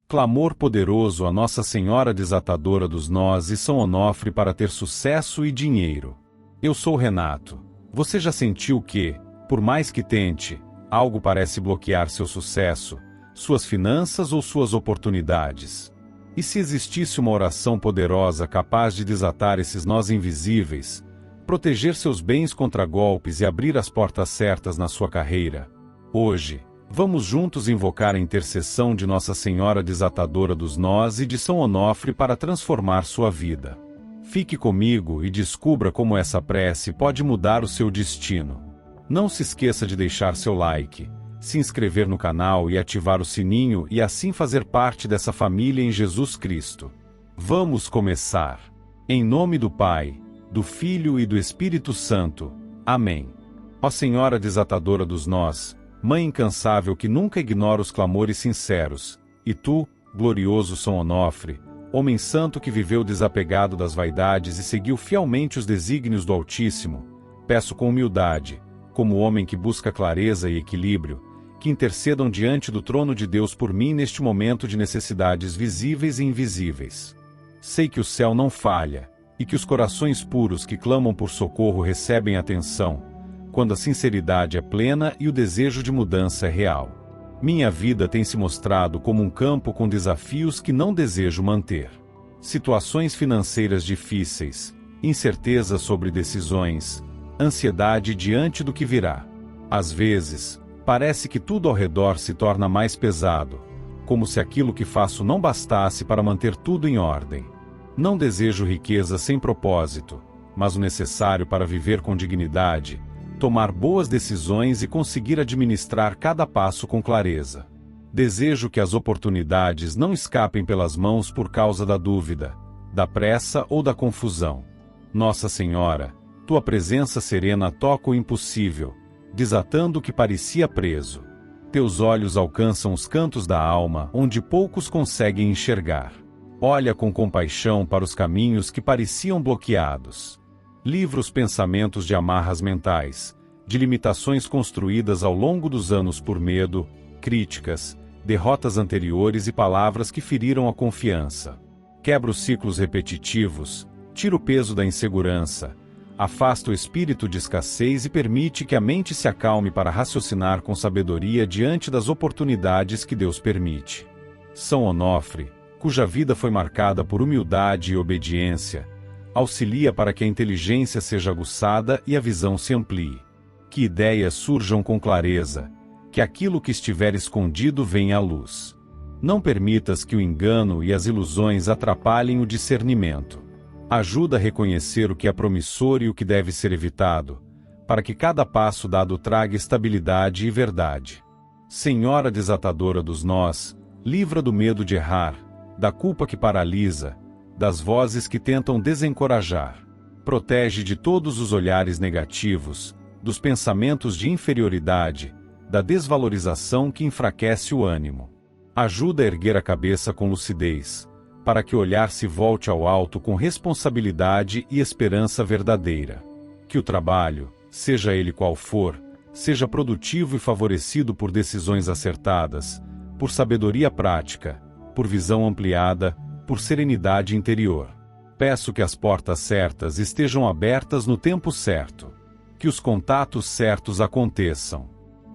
Clamor poderoso a Nossa Senhora Desatadora dos Nós e São Onofre para ter sucesso e dinheiro. Eu sou Renato. Você já sentiu que, por mais que tente, algo parece bloquear seu sucesso, suas finanças ou suas oportunidades? E se existisse uma oração poderosa capaz de desatar esses nós invisíveis, proteger seus bens contra golpes e abrir as portas certas na sua carreira? Hoje, vamos juntos invocar a intercessão de Nossa Senhora Desatadora dos Nós e de São Onofre para transformar sua vida. Fique comigo e descubra como essa prece pode mudar o seu destino. Não se esqueça de deixar seu like, se inscrever no canal e ativar o sininho e assim fazer parte dessa família em Jesus Cristo. Vamos começar. Em nome do Pai, do Filho e do Espírito Santo. Amém. Ó Senhora Desatadora dos Nós, Mãe incansável que nunca ignora os clamores sinceros, e tu, glorioso São Onofre, homem santo que viveu desapegado das vaidades e seguiu fielmente os desígnios do Altíssimo, peço com humildade, como homem que busca clareza e equilíbrio, que intercedam diante do trono de Deus por mim neste momento de necessidades visíveis e invisíveis. Sei que o céu não falha, e que os corações puros que clamam por socorro recebem atenção, quando a sinceridade é plena e o desejo de mudança é real. Minha vida tem se mostrado como um campo com desafios que não desejo manter. Situações financeiras difíceis, incerteza sobre decisões, ansiedade diante do que virá. Às vezes, parece que tudo ao redor se torna mais pesado, como se aquilo que faço não bastasse para manter tudo em ordem. Não desejo riqueza sem propósito, mas o necessário para viver com dignidade, tomar boas decisões e conseguir administrar cada passo com clareza. Desejo que as oportunidades não escapem pelas mãos por causa da dúvida, da pressa ou da confusão. Nossa Senhora, tua presença serena toca o impossível, desatando o que parecia preso. Teus olhos alcançam os cantos da alma onde poucos conseguem enxergar. Olha com compaixão para os caminhos que pareciam bloqueados. Livra os pensamentos de amarras mentais, de limitações construídas ao longo dos anos por medo, críticas, derrotas anteriores e palavras que feriram a confiança. Quebra os ciclos repetitivos, tira o peso da insegurança, afasta o espírito de escassez e permite que a mente se acalme para raciocinar com sabedoria diante das oportunidades que Deus permite. São Onofre, cuja vida foi marcada por humildade e obediência, auxilia para que a inteligência seja aguçada e a visão se amplie. Que ideias surjam com clareza, que aquilo que estiver escondido venha à luz. Não permitas que o engano e as ilusões atrapalhem o discernimento. Ajuda a reconhecer o que é promissor e o que deve ser evitado, para que cada passo dado traga estabilidade e verdade. Senhora Desatadora dos Nós, livra do medo de errar, da culpa que paralisa, das vozes que tentam desencorajar. Protege de todos os olhares negativos, dos pensamentos de inferioridade, da desvalorização que enfraquece o ânimo. Ajuda a erguer a cabeça com lucidez, para que o olhar se volte ao alto com responsabilidade e esperança verdadeira. Que o trabalho, seja ele qual for, seja produtivo e favorecido por decisões acertadas, por sabedoria prática, por visão ampliada, por serenidade interior. Peço que as portas certas estejam abertas no tempo certo. Que os contatos certos aconteçam.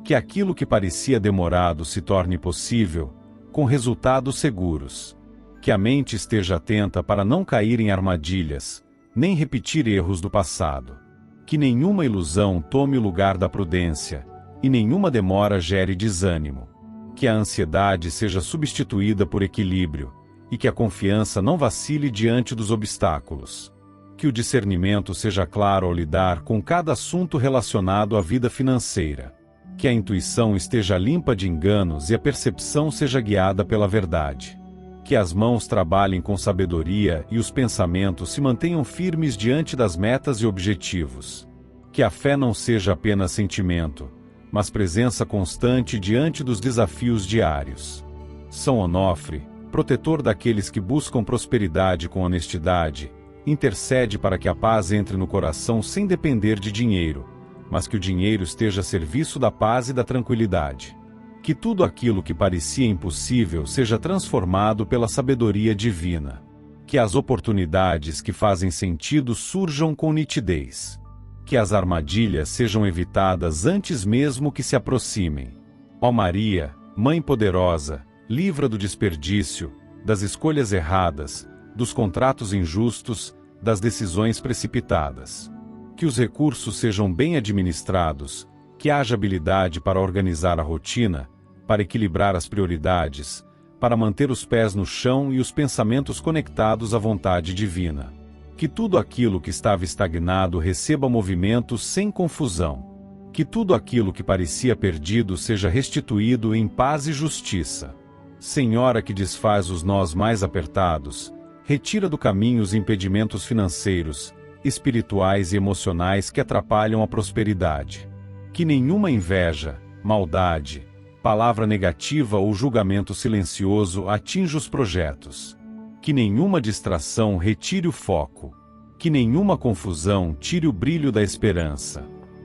Que aquilo que parecia demorado se torne possível, com resultados seguros. Que a mente esteja atenta para não cair em armadilhas, nem repetir erros do passado. Que nenhuma ilusão tome o lugar da prudência, e nenhuma demora gere desânimo. Que a ansiedade seja substituída por equilíbrio, e que a confiança não vacile diante dos obstáculos. Que o discernimento seja claro ao lidar com cada assunto relacionado à vida financeira. Que a intuição esteja limpa de enganos e a percepção seja guiada pela verdade. Que as mãos trabalhem com sabedoria e os pensamentos se mantenham firmes diante das metas e objetivos. Que a fé não seja apenas sentimento, mas presença constante diante dos desafios diários. São Onofre, protetor daqueles que buscam prosperidade com honestidade, intercede para que a paz entre no coração sem depender de dinheiro, mas que o dinheiro esteja a serviço da paz e da tranquilidade. Que tudo aquilo que parecia impossível seja transformado pela sabedoria divina. Que as oportunidades que fazem sentido surjam com nitidez. Que as armadilhas sejam evitadas antes mesmo que se aproximem. Ó Maria, Mãe poderosa, livra do desperdício, das escolhas erradas, dos contratos injustos, das decisões precipitadas. Que os recursos sejam bem administrados, que haja habilidade para organizar a rotina, para equilibrar as prioridades, para manter os pés no chão e os pensamentos conectados à vontade divina. Que tudo aquilo que estava estagnado receba movimento sem confusão. Que tudo aquilo que parecia perdido seja restituído em paz e justiça. Senhora que desfaz os nós mais apertados, retira do caminho os impedimentos financeiros, espirituais e emocionais que atrapalham a prosperidade. Que nenhuma inveja, maldade, palavra negativa ou julgamento silencioso atinja os projetos. Que nenhuma distração retire o foco. Que nenhuma confusão tire o brilho da esperança.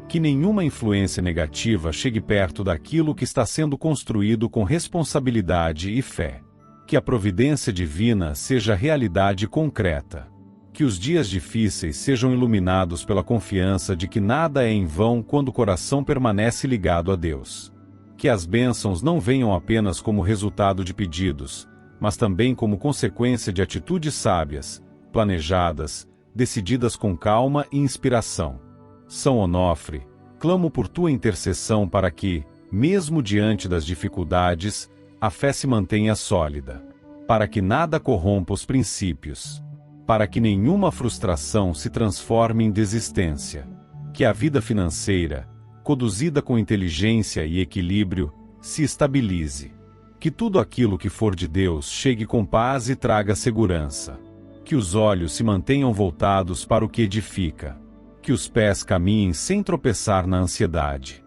Que nenhuma influência negativa chegue perto daquilo que está sendo construído com responsabilidade e fé. Que a providência divina seja realidade concreta. Que os dias difíceis sejam iluminados pela confiança de que nada é em vão quando o coração permanece ligado a Deus. Que as bênçãos não venham apenas como resultado de pedidos, mas também como consequência de atitudes sábias, planejadas, decididas com calma e inspiração. São Onofre, clamo por tua intercessão para que, mesmo diante das dificuldades, a fé se mantenha sólida. Para que nada corrompa os princípios. Para que nenhuma frustração se transforme em desistência. Que a vida financeira, conduzida com inteligência e equilíbrio, se estabilize. Que tudo aquilo que for de Deus chegue com paz e traga segurança. Que os olhos se mantenham voltados para o que edifica. Que os pés caminhem sem tropeçar na ansiedade.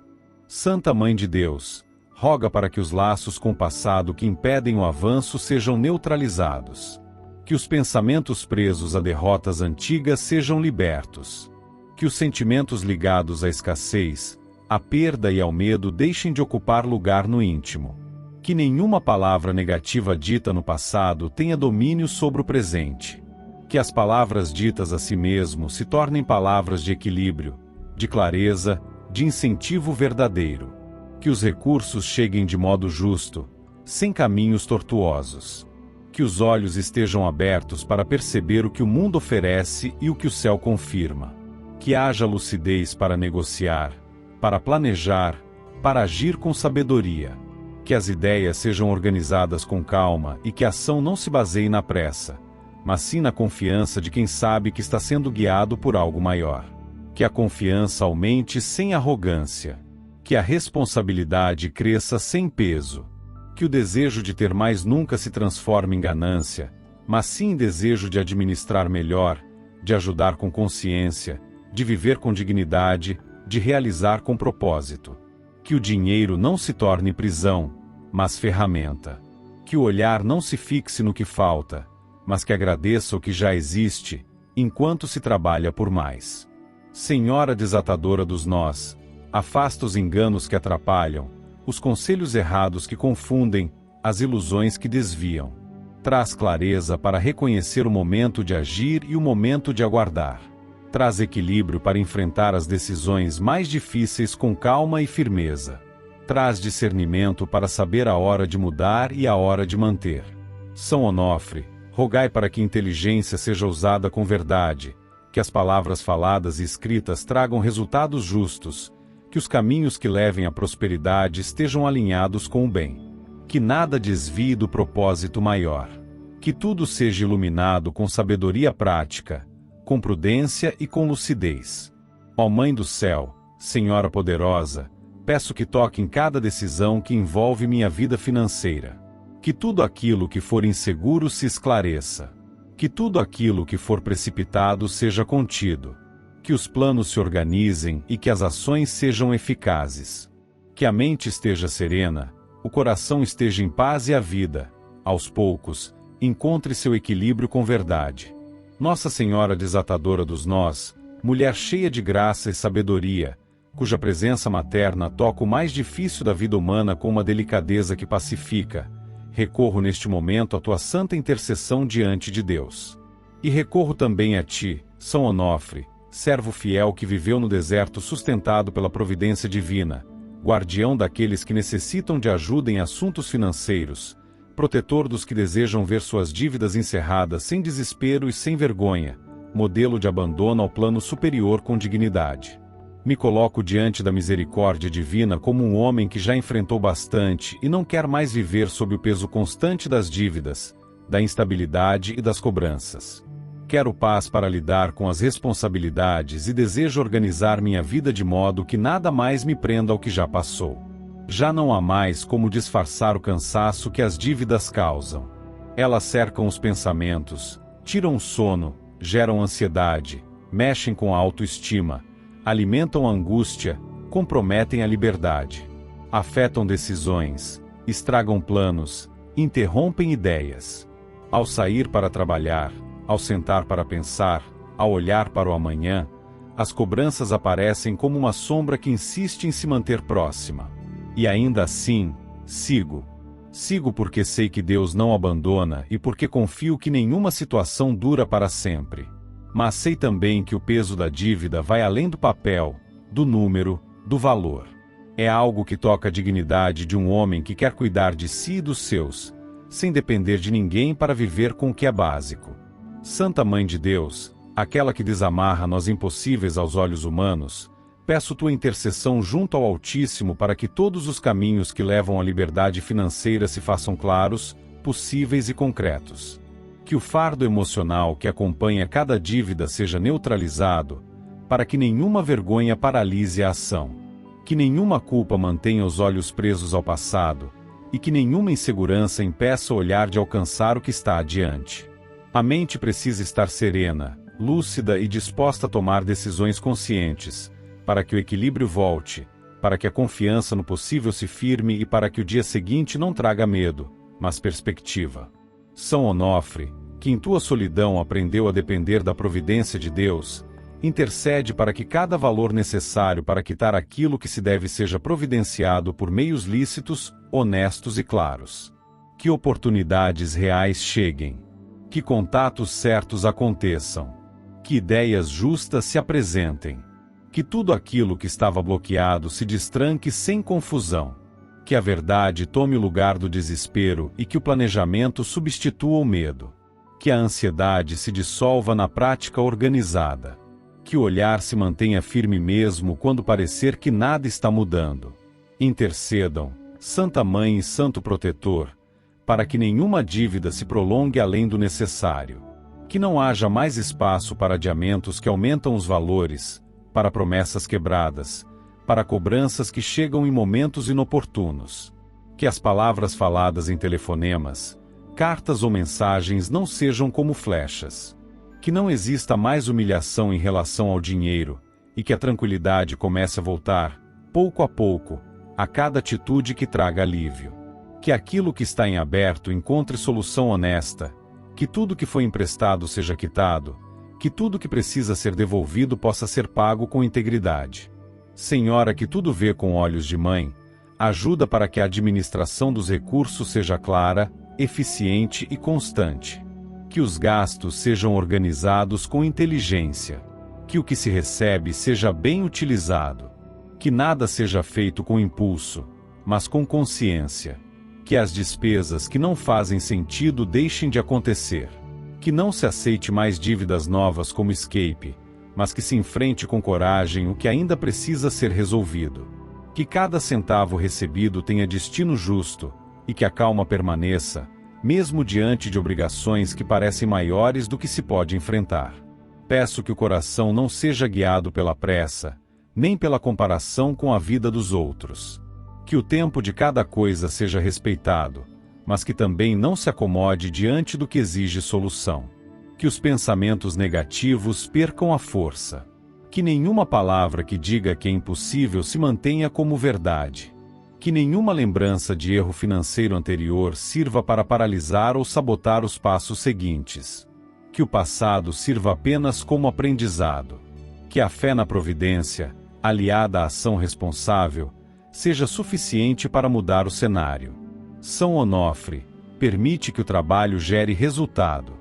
Santa Mãe de Deus, roga para que os laços com o passado que impedem o avanço sejam neutralizados. Que os pensamentos presos a derrotas antigas sejam libertos. Que os sentimentos ligados à escassez, à perda e ao medo deixem de ocupar lugar no íntimo. Que nenhuma palavra negativa dita no passado tenha domínio sobre o presente. Que as palavras ditas a si mesmo se tornem palavras de equilíbrio, de clareza, de incentivo verdadeiro. Que os recursos cheguem de modo justo, sem caminhos tortuosos. Que os olhos estejam abertos para perceber o que o mundo oferece e o que o céu confirma. Que haja lucidez para negociar, para planejar, para agir com sabedoria. Que as ideias sejam organizadas com calma e que a ação não se baseie na pressa, mas sim na confiança de quem sabe que está sendo guiado por algo maior. Que a confiança aumente sem arrogância. Que a responsabilidade cresça sem peso. Que o desejo de ter mais nunca se transforme em ganância, mas sim em desejo de administrar melhor, de ajudar com consciência, de viver com dignidade, de realizar com propósito. Que o dinheiro não se torne prisão, mas ferramenta. Que o olhar não se fixe no que falta, mas que agradeça o que já existe, enquanto se trabalha por mais. Senhora desatadora dos nós, afasta os enganos que atrapalham, os conselhos errados que confundem, as ilusões que desviam. Traz clareza para reconhecer o momento de agir e o momento de aguardar. Traz equilíbrio para enfrentar as decisões mais difíceis com calma e firmeza. Traz discernimento para saber a hora de mudar e a hora de manter. São Onofre, rogai para que a inteligência seja usada com verdade, que as palavras faladas e escritas tragam resultados justos, que os caminhos que levem à prosperidade estejam alinhados com o bem. Que nada desvie do propósito maior. Que tudo seja iluminado com sabedoria prática, com prudência e com lucidez. Ó Mãe do Céu, Senhora poderosa, peço que toque em cada decisão que envolve minha vida financeira. Que tudo aquilo que for inseguro se esclareça. Que tudo aquilo que for precipitado seja contido. Que os planos se organizem e que as ações sejam eficazes. Que a mente esteja serena, o coração esteja em paz e a vida, aos poucos, encontre seu equilíbrio com verdade. Nossa Senhora desatadora dos nós, mulher cheia de graça e sabedoria, cuja presença materna toca o mais difícil da vida humana com uma delicadeza que pacifica, recorro neste momento à tua santa intercessão diante de Deus. E recorro também a ti, São Onofre, servo fiel que viveu no deserto sustentado pela providência divina, guardião daqueles que necessitam de ajuda em assuntos financeiros, protetor dos que desejam ver suas dívidas encerradas sem desespero e sem vergonha, modelo de abandono ao plano superior com dignidade. Me coloco diante da misericórdia divina como um homem que já enfrentou bastante e não quer mais viver sob o peso constante das dívidas, da instabilidade e das cobranças. Quero paz para lidar com as responsabilidades e desejo organizar minha vida de modo que nada mais me prenda ao que já passou. Já não há mais como disfarçar o cansaço que as dívidas causam. Elas cercam os pensamentos, tiram o sono, geram ansiedade, mexem com a autoestima, alimentam a angústia, comprometem a liberdade. Afetam decisões, estragam planos, interrompem ideias. Ao sair para trabalhar, ao sentar para pensar, ao olhar para o amanhã, as cobranças aparecem como uma sombra que insiste em se manter próxima. E ainda assim, sigo. Sigo porque sei que Deus não abandona e porque confio que nenhuma situação dura para sempre. Mas sei também que o peso da dívida vai além do papel, do número, do valor. É algo que toca a dignidade de um homem que quer cuidar de si e dos seus, sem depender de ninguém para viver com o que é básico. Santa Mãe de Deus, aquela que desamarra nós impossíveis aos olhos humanos, peço tua intercessão junto ao Altíssimo para que todos os caminhos que levam à liberdade financeira se façam claros, possíveis e concretos. Que o fardo emocional que acompanha cada dívida seja neutralizado, para que nenhuma vergonha paralise a ação. Que nenhuma culpa mantenha os olhos presos ao passado, e que nenhuma insegurança impeça o olhar de alcançar o que está adiante. A mente precisa estar serena, lúcida e disposta a tomar decisões conscientes, para que o equilíbrio volte, para que a confiança no possível se firme e para que o dia seguinte não traga medo, mas perspectiva. São Onofre, que em tua solidão aprendeu a depender da providência de Deus, intercede para que cada valor necessário para quitar aquilo que se deve seja providenciado por meios lícitos, honestos e claros. Que oportunidades reais cheguem. Que contatos certos aconteçam. Que ideias justas se apresentem. Que tudo aquilo que estava bloqueado se destranque sem confusão. Que a verdade tome o lugar do desespero e que o planejamento substitua o medo. Que a ansiedade se dissolva na prática organizada. Que o olhar se mantenha firme mesmo quando parecer que nada está mudando. Intercedam, Santa Mãe e Santo Protetor, para que nenhuma dívida se prolongue além do necessário. Que não haja mais espaço para adiamentos que aumentam os valores, para promessas quebradas, para cobranças que chegam em momentos inoportunos. Que as palavras faladas em telefonemas, cartas ou mensagens não sejam como flechas. Que não exista mais humilhação em relação ao dinheiro, e que a tranquilidade comece a voltar, pouco a pouco, a cada atitude que traga alívio. Que aquilo que está em aberto encontre solução honesta, que tudo que foi emprestado seja quitado, que tudo que precisa ser devolvido possa ser pago com integridade. Senhora que tudo vê com olhos de mãe, ajuda para que a administração dos recursos seja clara, eficiente e constante. Que os gastos sejam organizados com inteligência. Que o que se recebe seja bem utilizado. Que nada seja feito com impulso, mas com consciência. Que as despesas que não fazem sentido deixem de acontecer. Que não se aceite mais dívidas novas como escape, mas que se enfrente com coragem o que ainda precisa ser resolvido. Que cada centavo recebido tenha destino justo, e que a calma permaneça, mesmo diante de obrigações que parecem maiores do que se pode enfrentar. Peço que o coração não seja guiado pela pressa, nem pela comparação com a vida dos outros. Que o tempo de cada coisa seja respeitado, mas que também não se acomode diante do que exige solução. Que os pensamentos negativos percam a força. Que nenhuma palavra que diga que é impossível se mantenha como verdade. Que nenhuma lembrança de erro financeiro anterior sirva para paralisar ou sabotar os passos seguintes. Que o passado sirva apenas como aprendizado. Que a fé na providência, aliada à ação responsável, seja suficiente para mudar o cenário. São Onofre, permite que o trabalho gere resultado,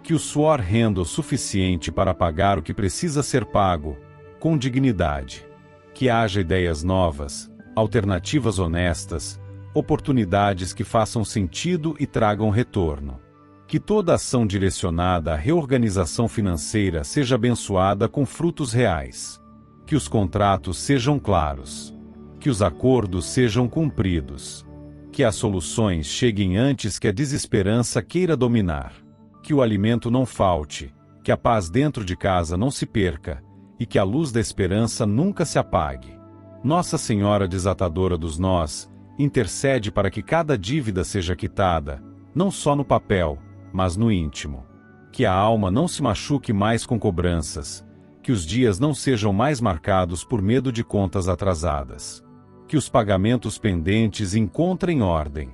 que o suor renda o suficiente para pagar o que precisa ser pago, com dignidade. Que haja ideias novas, alternativas honestas, oportunidades que façam sentido e tragam retorno. Que toda ação direcionada à reorganização financeira seja abençoada com frutos reais. Que os contratos sejam claros. Que os acordos sejam cumpridos. Que as soluções cheguem antes que a desesperança queira dominar. Que o alimento não falte, que a paz dentro de casa não se perca, e que a luz da esperança nunca se apague. Nossa Senhora Desatadora dos Nós, intercede para que cada dívida seja quitada, não só no papel, mas no íntimo. Que a alma não se machuque mais com cobranças, que os dias não sejam mais marcados por medo de contas atrasadas. Que os pagamentos pendentes encontrem ordem.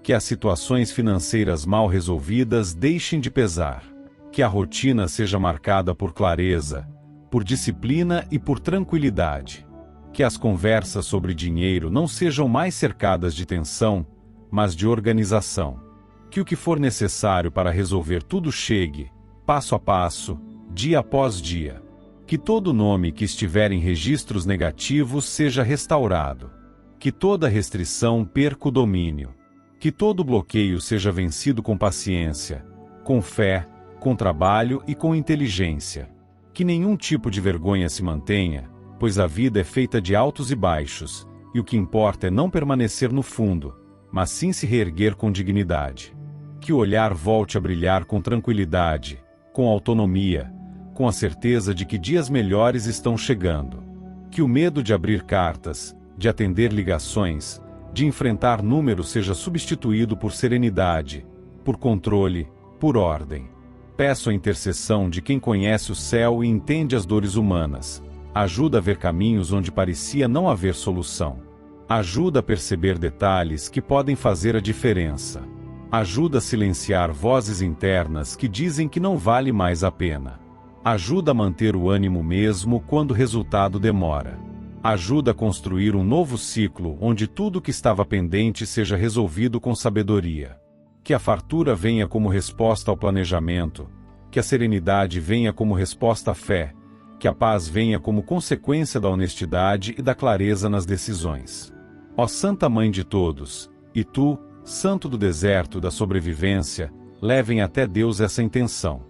Que as situações financeiras mal resolvidas deixem de pesar. Que a rotina seja marcada por clareza, por disciplina e por tranquilidade. Que as conversas sobre dinheiro não sejam mais cercadas de tensão, mas de organização. Que o que for necessário para resolver tudo chegue, passo a passo, dia após dia. Que todo nome que estiver em registros negativos seja restaurado. Que toda restrição perca o domínio. Que todo bloqueio seja vencido com paciência, com fé, com trabalho e com inteligência. Que nenhum tipo de vergonha se mantenha, pois a vida é feita de altos e baixos, e o que importa é não permanecer no fundo, mas sim se reerguer com dignidade. Que o olhar volte a brilhar com tranquilidade, com autonomia, com a certeza de que dias melhores estão chegando. Que o medo de abrir cartas, de atender ligações, de enfrentar números seja substituído por serenidade, por controle, por ordem. Peço a intercessão de quem conhece o céu e entende as dores humanas. Ajuda a ver caminhos onde parecia não haver solução. Ajuda a perceber detalhes que podem fazer a diferença. Ajuda a silenciar vozes internas que dizem que não vale mais a pena. Ajuda a manter o ânimo mesmo quando o resultado demora. Ajuda a construir um novo ciclo onde tudo que estava pendente seja resolvido com sabedoria. Que a fartura venha como resposta ao planejamento, que a serenidade venha como resposta à fé, que a paz venha como consequência da honestidade e da clareza nas decisões. Ó Santa Mãe de todos, e tu, Santo do deserto da sobrevivência, levem até Deus essa intenção.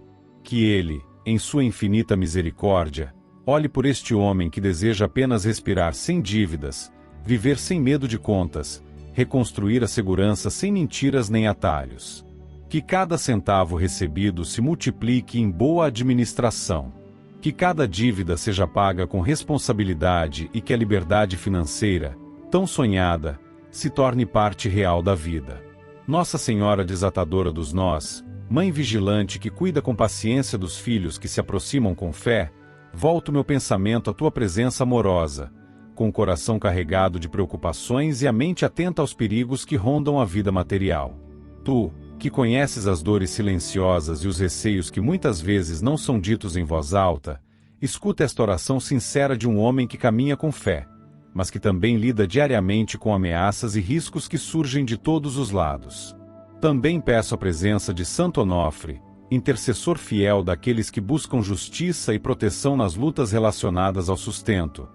Que Ele, em sua infinita misericórdia, olhe por este homem que deseja apenas respirar sem dívidas, viver sem medo de contas, reconstruir a segurança sem mentiras nem atalhos. Que cada centavo recebido se multiplique em boa administração. Que cada dívida seja paga com responsabilidade e que a liberdade financeira, tão sonhada, se torne parte real da vida. Nossa Senhora Desatadora dos Nós, Mãe vigilante que cuida com paciência dos filhos que se aproximam com fé, volto meu pensamento à tua presença amorosa, com o coração carregado de preocupações e a mente atenta aos perigos que rondam a vida material. Tu, que conheces as dores silenciosas e os receios que muitas vezes não são ditos em voz alta, escuta esta oração sincera de um homem que caminha com fé, mas que também lida diariamente com ameaças e riscos que surgem de todos os lados. Também peço a presença de Santo Onofre, intercessor fiel daqueles que buscam justiça e proteção nas lutas relacionadas ao sustento,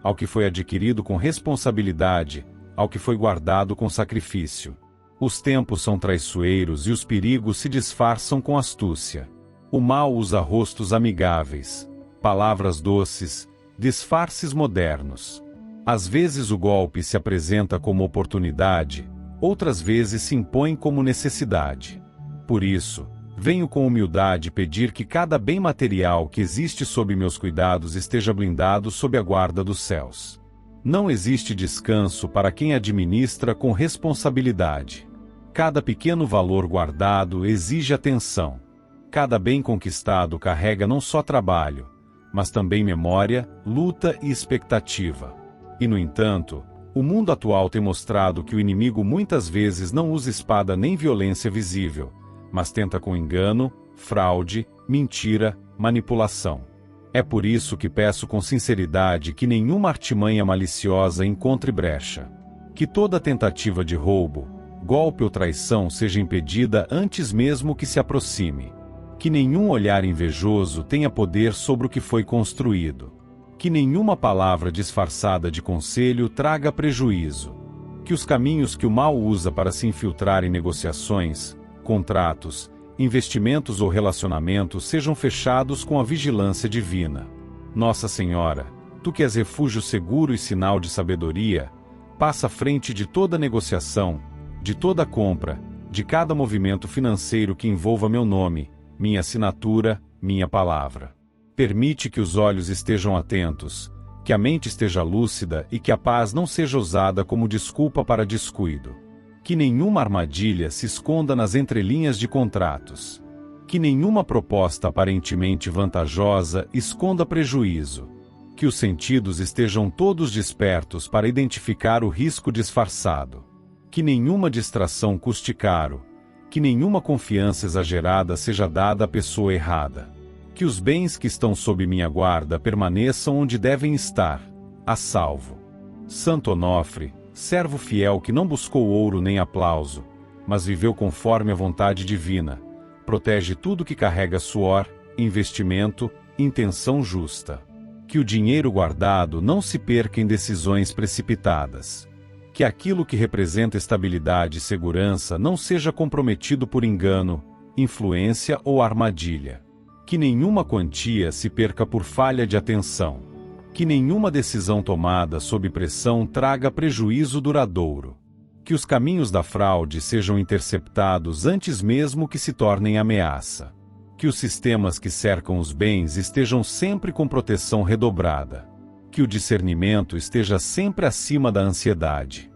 ao que foi adquirido com responsabilidade, ao que foi guardado com sacrifício. Os tempos são traiçoeiros e os perigos se disfarçam com astúcia. O mal usa rostos amigáveis, palavras doces, disfarces modernos. Às vezes o golpe se apresenta como oportunidade, outras vezes se impõe como necessidade. Por isso, venho com humildade pedir que cada bem material que existe sob meus cuidados esteja blindado sob a guarda dos céus. Não existe descanso para quem administra com responsabilidade. Cada pequeno valor guardado exige atenção. Cada bem conquistado carrega não só trabalho, mas também memória, luta e expectativa. E, no entanto, o mundo atual tem mostrado que o inimigo muitas vezes não usa espada nem violência visível, mas tenta com engano, fraude, mentira, manipulação. É por isso que peço com sinceridade que nenhuma artimanha maliciosa encontre brecha. Que toda tentativa de roubo, golpe ou traição seja impedida antes mesmo que se aproxime. Que nenhum olhar invejoso tenha poder sobre o que foi construído. Que nenhuma palavra disfarçada de conselho traga prejuízo. Que os caminhos que o mal usa para se infiltrar em negociações, contratos, investimentos ou relacionamentos sejam fechados com a vigilância divina. Nossa Senhora, Tu que és refúgio seguro e sinal de sabedoria, passa à frente de toda negociação, de toda compra, de cada movimento financeiro que envolva meu nome, minha assinatura, minha palavra. Permite que os olhos estejam atentos, que a mente esteja lúcida e que a paz não seja usada como desculpa para descuido. Que nenhuma armadilha se esconda nas entrelinhas de contratos. Que nenhuma proposta aparentemente vantajosa esconda prejuízo. Que os sentidos estejam todos despertos para identificar o risco disfarçado. Que nenhuma distração custe caro. Que nenhuma confiança exagerada seja dada à pessoa errada. Que os bens que estão sob minha guarda permaneçam onde devem estar, a salvo. Santo Onofre, servo fiel que não buscou ouro nem aplauso, mas viveu conforme a vontade divina, protege tudo que carrega suor, investimento, intenção justa. Que o dinheiro guardado não se perca em decisões precipitadas. Que aquilo que representa estabilidade e segurança não seja comprometido por engano, influência ou armadilha. Que nenhuma quantia se perca por falha de atenção. Que nenhuma decisão tomada sob pressão traga prejuízo duradouro. Que os caminhos da fraude sejam interceptados antes mesmo que se tornem ameaça. Que os sistemas que cercam os bens estejam sempre com proteção redobrada. Que o discernimento esteja sempre acima da ansiedade.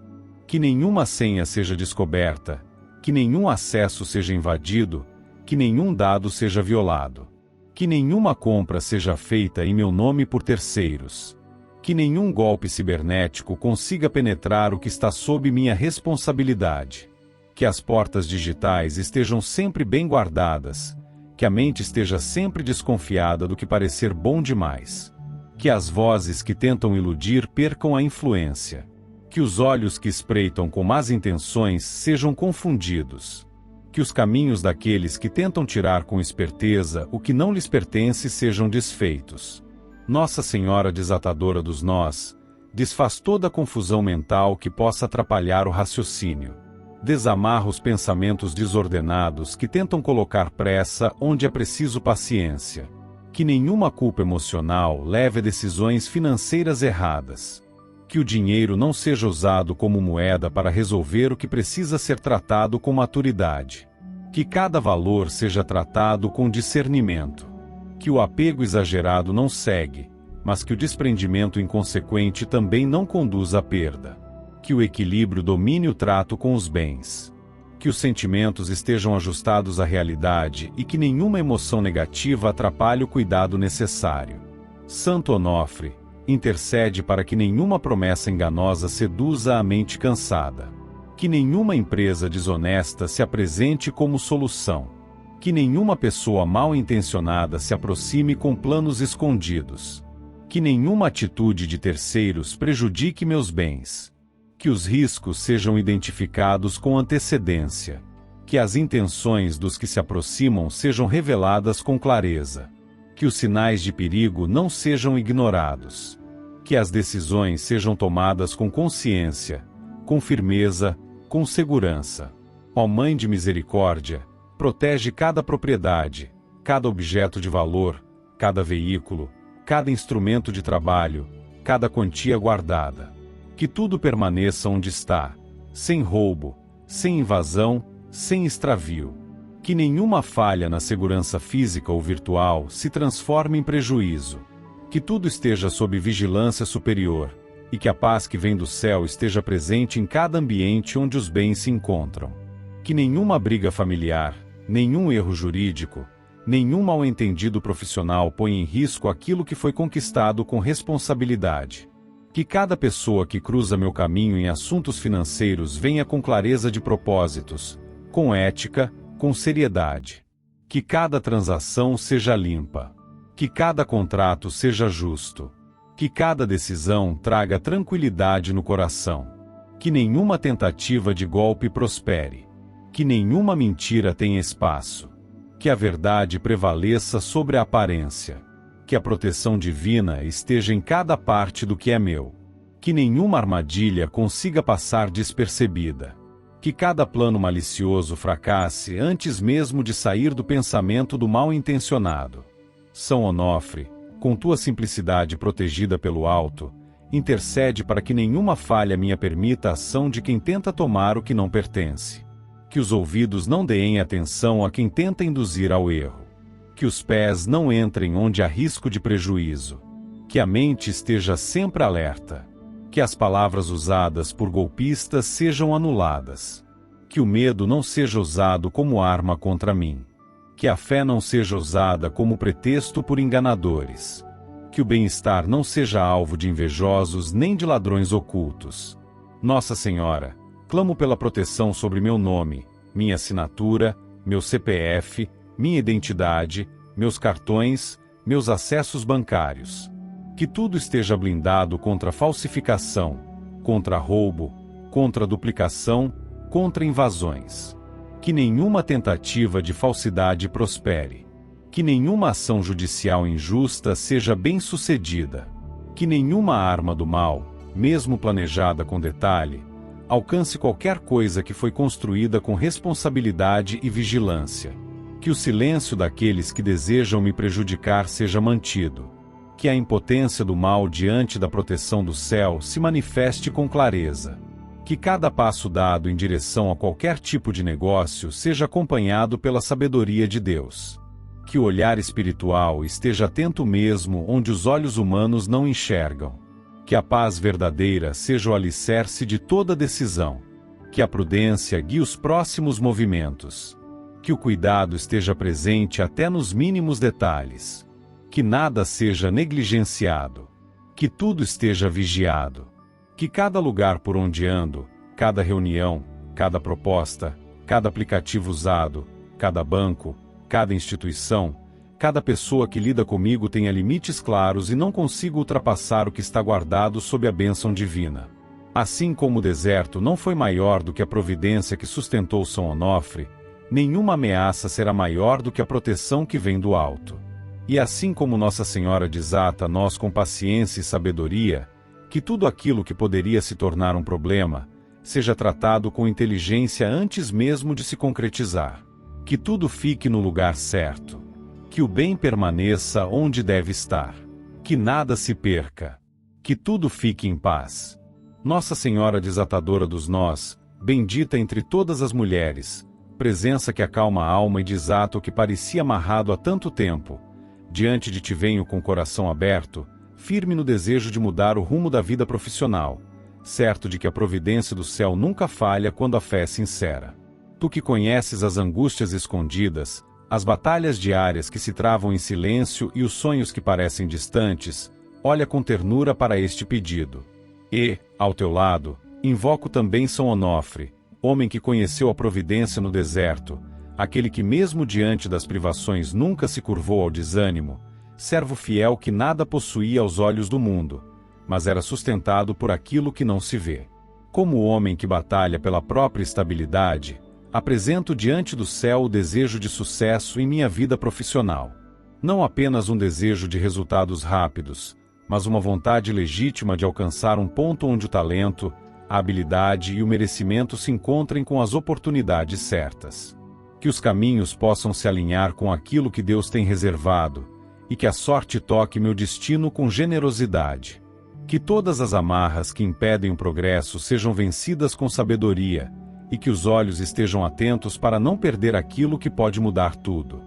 Que nenhuma senha seja descoberta, que nenhum acesso seja invadido, que nenhum dado seja violado. Que nenhuma compra seja feita em meu nome por terceiros. Que nenhum golpe cibernético consiga penetrar o que está sob minha responsabilidade. Que as portas digitais estejam sempre bem guardadas. Que a mente esteja sempre desconfiada do que parecer bom demais. Que as vozes que tentam iludir percam a influência. Que os olhos que espreitam com más intenções sejam confundidos. Que os caminhos daqueles que tentam tirar com esperteza o que não lhes pertence sejam desfeitos. Nossa Senhora desatadora dos nós, desfaz toda a confusão mental que possa atrapalhar o raciocínio. Desamarra os pensamentos desordenados que tentam colocar pressa onde é preciso paciência. Que nenhuma culpa emocional leve a decisões financeiras erradas. Que o dinheiro não seja usado como moeda para resolver o que precisa ser tratado com maturidade. Que cada valor seja tratado com discernimento. Que o apego exagerado não cegue, mas que o desprendimento inconsequente também não conduza à perda. Que o equilíbrio domine o trato com os bens. Que os sentimentos estejam ajustados à realidade e que nenhuma emoção negativa atrapalhe o cuidado necessário. Santo Onofre, intercede para que nenhuma promessa enganosa seduza a mente cansada. Que nenhuma empresa desonesta se apresente como solução. Que nenhuma pessoa mal intencionada se aproxime com planos escondidos. Que nenhuma atitude de terceiros prejudique meus bens. Que os riscos sejam identificados com antecedência. Que as intenções dos que se aproximam sejam reveladas com clareza. Que os sinais de perigo não sejam ignorados. Que as decisões sejam tomadas com consciência, com firmeza, com segurança. Ó Mãe de Misericórdia, protege cada propriedade, cada objeto de valor, cada veículo, cada instrumento de trabalho, cada quantia guardada. Que tudo permaneça onde está, sem roubo, sem invasão, sem extravio. Que nenhuma falha na segurança física ou virtual se transforme em prejuízo. Que tudo esteja sob vigilância superior, e que a paz que vem do céu esteja presente em cada ambiente onde os bens se encontram. Que nenhuma briga familiar, nenhum erro jurídico, nenhum mal-entendido profissional ponha em risco aquilo que foi conquistado com responsabilidade. Que cada pessoa que cruza meu caminho em assuntos financeiros venha com clareza de propósitos, com ética, com seriedade. Que cada transação seja limpa. Que cada contrato seja justo. Que cada decisão traga tranquilidade no coração. Que nenhuma tentativa de golpe prospere. Que nenhuma mentira tenha espaço. Que a verdade prevaleça sobre a aparência. Que a proteção divina esteja em cada parte do que é meu. Que nenhuma armadilha consiga passar despercebida. Que cada plano malicioso fracasse antes mesmo de sair do pensamento do mal-intencionado. São Onofre, com tua simplicidade protegida pelo alto, intercede para que nenhuma falha minha permita a ação de quem tenta tomar o que não pertence. Que os ouvidos não deem atenção a quem tenta induzir ao erro. Que os pés não entrem onde há risco de prejuízo. Que a mente esteja sempre alerta. Que as palavras usadas por golpistas sejam anuladas. Que o medo não seja usado como arma contra mim. Que a fé não seja usada como pretexto por enganadores. Que o bem-estar não seja alvo de invejosos nem de ladrões ocultos. Nossa Senhora, clamo pela proteção sobre meu nome, minha assinatura, meu CPF, minha identidade, meus cartões, meus acessos bancários. Que tudo esteja blindado contra falsificação, contra roubo, contra duplicação, contra invasões. Que nenhuma tentativa de falsidade prospere. Que nenhuma ação judicial injusta seja bem-sucedida. Que nenhuma arma do mal, mesmo planejada com detalhe, alcance qualquer coisa que foi construída com responsabilidade e vigilância. Que o silêncio daqueles que desejam me prejudicar seja mantido. Que a impotência do mal diante da proteção do céu se manifeste com clareza. Que cada passo dado em direção a qualquer tipo de negócio seja acompanhado pela sabedoria de Deus. Que o olhar espiritual esteja atento mesmo onde os olhos humanos não enxergam. Que a paz verdadeira seja o alicerce de toda decisão. Que a prudência guie os próximos movimentos. Que o cuidado esteja presente até nos mínimos detalhes. Que nada seja negligenciado. Que tudo esteja vigiado. Que cada lugar por onde ando, cada reunião, cada proposta, cada aplicativo usado, cada banco, cada instituição, cada pessoa que lida comigo tenha limites claros e não consiga ultrapassar o que está guardado sob a bênção divina. Assim como o deserto não foi maior do que a providência que sustentou São Onofre, nenhuma ameaça será maior do que a proteção que vem do alto. E assim como Nossa Senhora desata a nós com paciência e sabedoria, que tudo aquilo que poderia se tornar um problema, seja tratado com inteligência antes mesmo de se concretizar. Que tudo fique no lugar certo. Que o bem permaneça onde deve estar. Que nada se perca. Que tudo fique em paz. Nossa Senhora desatadora dos nós, bendita entre todas as mulheres, presença que acalma a alma e desata o que parecia amarrado há tanto tempo, diante de ti venho com o coração aberto, firme no desejo de mudar o rumo da vida profissional, certo de que a providência do céu nunca falha quando a fé é sincera. Tu que conheces as angústias escondidas, as batalhas diárias que se travam em silêncio e os sonhos que parecem distantes, olha com ternura para este pedido. E, ao teu lado, invoco também São Onofre, homem que conheceu a providência no deserto, aquele que mesmo diante das privações nunca se curvou ao desânimo, servo fiel que nada possuía aos olhos do mundo, mas era sustentado por aquilo que não se vê. Como o homem que batalha pela própria estabilidade, apresento diante do céu o desejo de sucesso em minha vida profissional. Não apenas um desejo de resultados rápidos, mas uma vontade legítima de alcançar um ponto onde o talento, a habilidade e o merecimento se encontrem com as oportunidades certas. Que os caminhos possam se alinhar com aquilo que Deus tem reservado, e que a sorte toque meu destino com generosidade. Que todas as amarras que impedem o progresso sejam vencidas com sabedoria, e que os olhos estejam atentos para não perder aquilo que pode mudar tudo.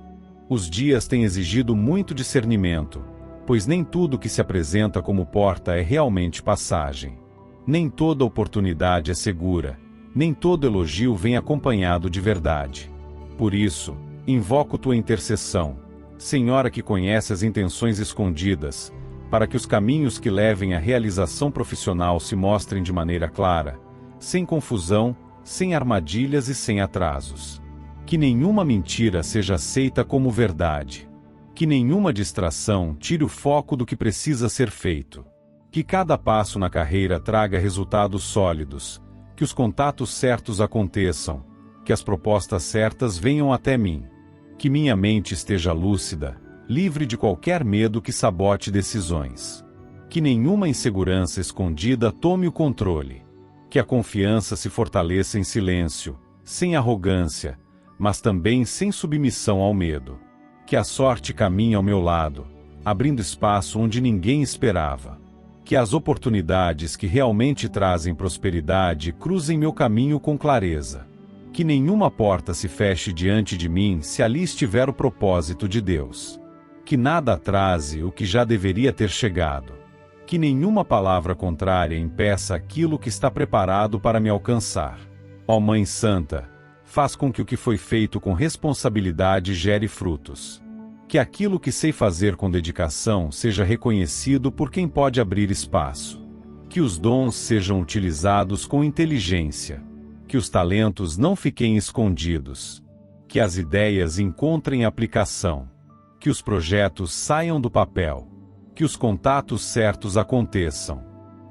Os dias têm exigido muito discernimento, pois nem tudo que se apresenta como porta é realmente passagem. Nem toda oportunidade é segura, nem todo elogio vem acompanhado de verdade. Por isso, invoco tua intercessão, Senhora que conhece as intenções escondidas, para que os caminhos que levem à realização profissional se mostrem de maneira clara, sem confusão, sem armadilhas e sem atrasos. Que nenhuma mentira seja aceita como verdade. Que nenhuma distração tire o foco do que precisa ser feito. Que cada passo na carreira traga resultados sólidos. Que os contatos certos aconteçam. Que as propostas certas venham até mim. Que minha mente esteja lúcida, livre de qualquer medo que sabote decisões. Que nenhuma insegurança escondida tome o controle. Que a confiança se fortaleça em silêncio, sem arrogância, mas também sem submissão ao medo. Que a sorte caminhe ao meu lado, abrindo espaço onde ninguém esperava. Que as oportunidades que realmente trazem prosperidade cruzem meu caminho com clareza. Que nenhuma porta se feche diante de mim se ali estiver o propósito de Deus. Que nada atrase o que já deveria ter chegado. Que nenhuma palavra contrária impeça aquilo que está preparado para me alcançar. Ó Mãe Santa, faz com que o que foi feito com responsabilidade gere frutos. Que aquilo que sei fazer com dedicação seja reconhecido por quem pode abrir espaço. Que os dons sejam utilizados com inteligência. Que os talentos não fiquem escondidos. Que as ideias encontrem aplicação. Que os projetos saiam do papel. Que os contatos certos aconteçam.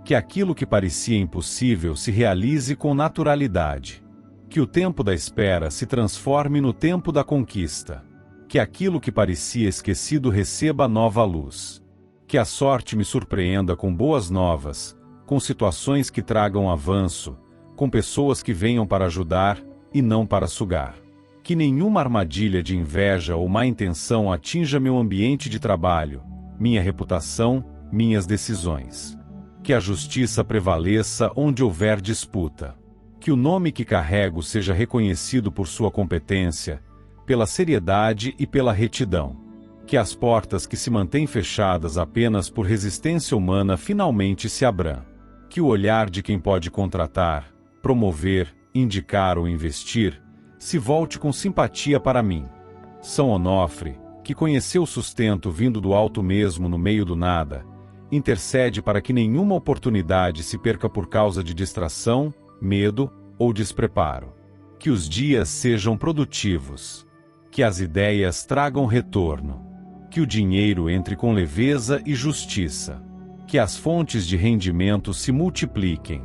Que aquilo que parecia impossível se realize com naturalidade. Que o tempo da espera se transforme no tempo da conquista. Que aquilo que parecia esquecido receba nova luz. Que a sorte me surpreenda com boas novas, com situações que tragam avanço, com pessoas que venham para ajudar e não para sugar. Que nenhuma armadilha de inveja ou má intenção atinja meu ambiente de trabalho, minha reputação, minhas decisões. Que a justiça prevaleça onde houver disputa. Que o nome que carrego seja reconhecido por sua competência, pela seriedade e pela retidão. Que as portas que se mantêm fechadas apenas por resistência humana finalmente se abram. Que o olhar de quem pode contratar, promover, indicar ou investir, se volte com simpatia para mim. São Onofre, que conheceu o sustento vindo do alto mesmo no meio do nada, intercede para que nenhuma oportunidade se perca por causa de distração, medo ou despreparo. Que os dias sejam produtivos. Que as ideias tragam retorno. Que o dinheiro entre com leveza e justiça. Que as fontes de rendimento se multipliquem.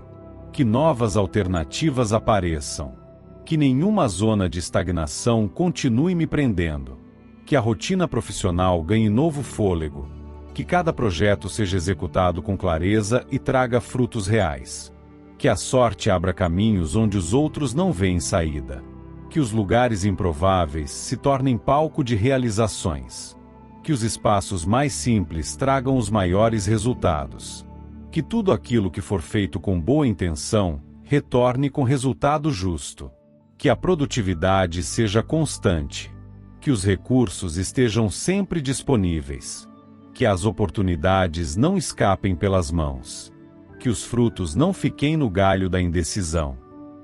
Que novas alternativas apareçam. Que nenhuma zona de estagnação continue me prendendo. Que a rotina profissional ganhe novo fôlego. Que cada projeto seja executado com clareza e traga frutos reais. Que a sorte abra caminhos onde os outros não veem saída. Que os lugares improváveis se tornem palco de realizações. Que os espaços mais simples tragam os maiores resultados. Que tudo aquilo que for feito com boa intenção retorne com resultado justo. Que a produtividade seja constante. Que os recursos estejam sempre disponíveis. Que as oportunidades não escapem pelas mãos. Que os frutos não fiquem no galho da indecisão.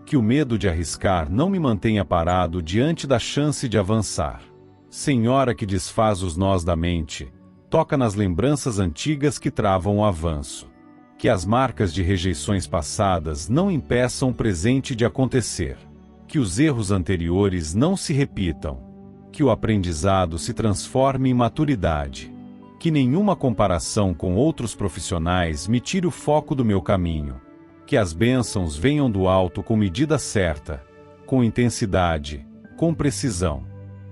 Que o medo de arriscar não me mantenha parado diante da chance de avançar. Senhora que desfaz os nós da mente, toca nas lembranças antigas que travam o avanço. Que as marcas de rejeições passadas não impeçam o presente de acontecer. Que os erros anteriores não se repitam. Que o aprendizado se transforme em maturidade. Que nenhuma comparação com outros profissionais me tire o foco do meu caminho. Que as bênçãos venham do alto com medida certa, com intensidade, com precisão.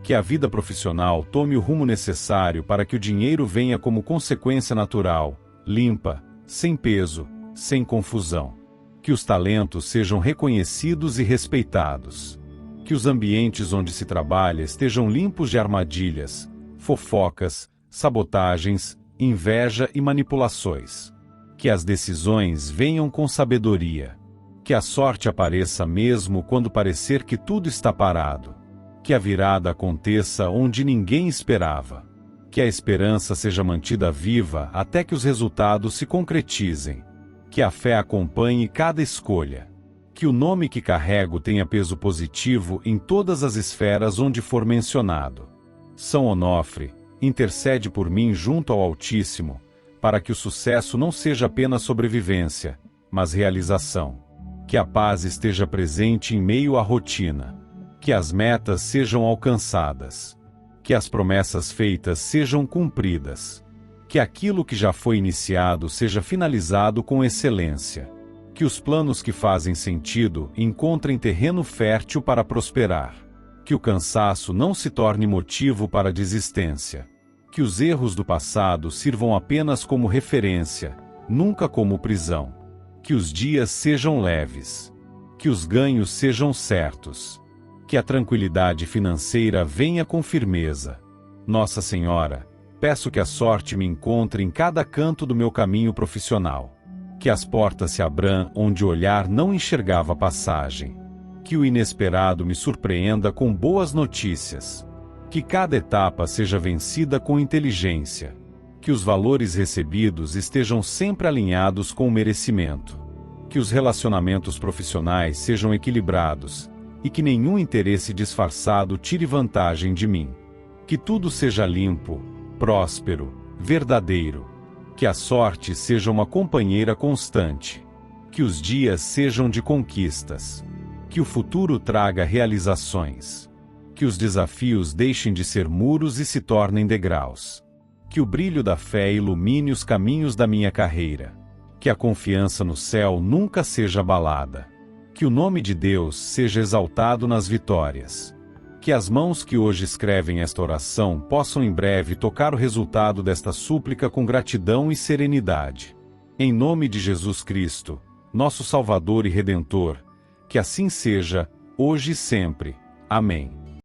Que a vida profissional tome o rumo necessário para que o dinheiro venha como consequência natural, limpa, sem peso, sem confusão. Que os talentos sejam reconhecidos e respeitados. Que os ambientes onde se trabalha estejam limpos de armadilhas, fofocas, sabotagens, inveja e manipulações. Que as decisões venham com sabedoria. Que a sorte apareça mesmo quando parecer que tudo está parado. Que a virada aconteça onde ninguém esperava. Que a esperança seja mantida viva até que os resultados se concretizem. Que a fé acompanhe cada escolha. Que o nome que carrego tenha peso positivo em todas as esferas onde for mencionado. São Onofre, intercede por mim junto ao Altíssimo, para que o sucesso não seja apenas sobrevivência, mas realização. Que a paz esteja presente em meio à rotina. Que as metas sejam alcançadas. Que as promessas feitas sejam cumpridas. Que aquilo que já foi iniciado seja finalizado com excelência. Que os planos que fazem sentido encontrem terreno fértil para prosperar. Que o cansaço não se torne motivo para a desistência. Que os erros do passado sirvam apenas como referência, nunca como prisão. Que os dias sejam leves. Que os ganhos sejam certos. Que a tranquilidade financeira venha com firmeza. Nossa Senhora, peço que a sorte me encontre em cada canto do meu caminho profissional. Que as portas se abram onde o olhar não enxergava passagem. Que o inesperado me surpreenda com boas notícias. Que cada etapa seja vencida com inteligência. Que os valores recebidos estejam sempre alinhados com o merecimento. Que os relacionamentos profissionais sejam equilibrados e que nenhum interesse disfarçado tire vantagem de mim. Que tudo seja limpo, próspero, verdadeiro. Que a sorte seja uma companheira constante. Que os dias sejam de conquistas. Que o futuro traga realizações. Que os desafios deixem de ser muros e se tornem degraus. Que o brilho da fé ilumine os caminhos da minha carreira. Que a confiança no céu nunca seja abalada. Que o nome de Deus seja exaltado nas vitórias. Que as mãos que hoje escrevem esta oração possam em breve tocar o resultado desta súplica com gratidão e serenidade. Em nome de Jesus Cristo, nosso Salvador e Redentor, que assim seja, hoje e sempre. Amém.